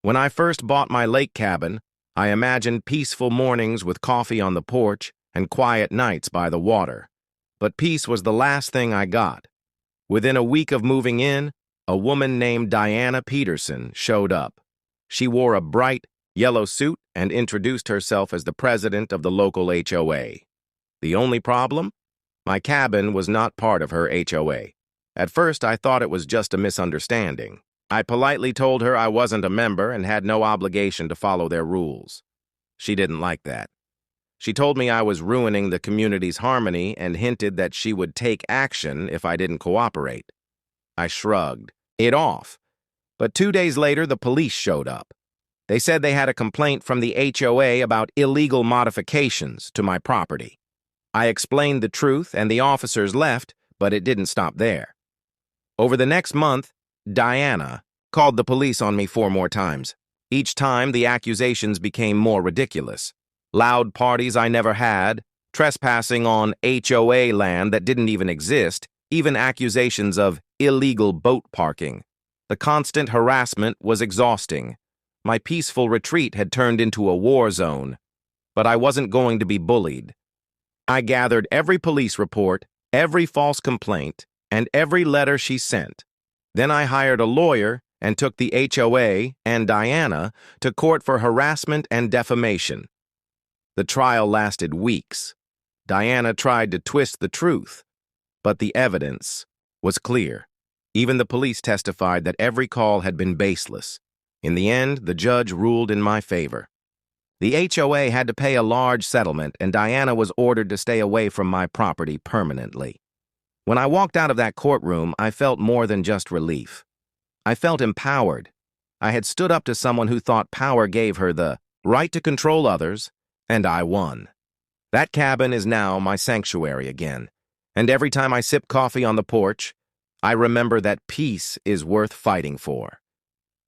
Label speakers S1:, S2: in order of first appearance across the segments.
S1: When I first bought my lake cabin, I imagined peaceful mornings with coffee on the porch and quiet nights by the water. But peace was the last thing I got. Within a week of moving in, a woman named Peterson showed up. She wore a bright, yellow suit and introduced herself as the president of the local HOA. The only problem? My cabin was not part of her HOA. At first, I thought it was just a misunderstanding. I politely told her I wasn't a member and had no obligation to follow their rules. She didn't like that. She told me I was ruining the community's harmony and hinted that she would take action if I didn't cooperate. I shrugged it off. But 2 days later, the police showed up. They said they had a complaint from the HOA about illegal modifications to my property. I explained the truth and the officers left, but it didn't stop there. Over the next month, Diana called the police on me 4 more times. Each time, the accusations became more ridiculous. Loud parties I never had, trespassing on HOA land that didn't even exist, even accusations of illegal boat parking. The constant harassment was exhausting. My peaceful retreat had turned into a war zone. But I wasn't going to be bullied. I gathered every police report, every false complaint, and every letter she sent. Then I hired a lawyer and took the HOA and Diana to court for harassment and defamation. The trial lasted weeks. Diana tried to twist the truth, but the evidence was clear. Even the police testified that every call had been baseless. In the end, the judge ruled in my favor. The HOA had to pay a large settlement, and Diana was ordered to stay away from my property permanently. When I walked out of that courtroom, I felt more than just relief. I felt empowered. I had stood up to someone who thought power gave her the right to control others, and I won. That cabin is now my sanctuary again, and every time I sip coffee on the porch, I remember that peace is worth fighting for.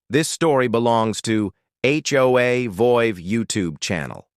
S1: This story belongs to HOA Voiv YouTube channel.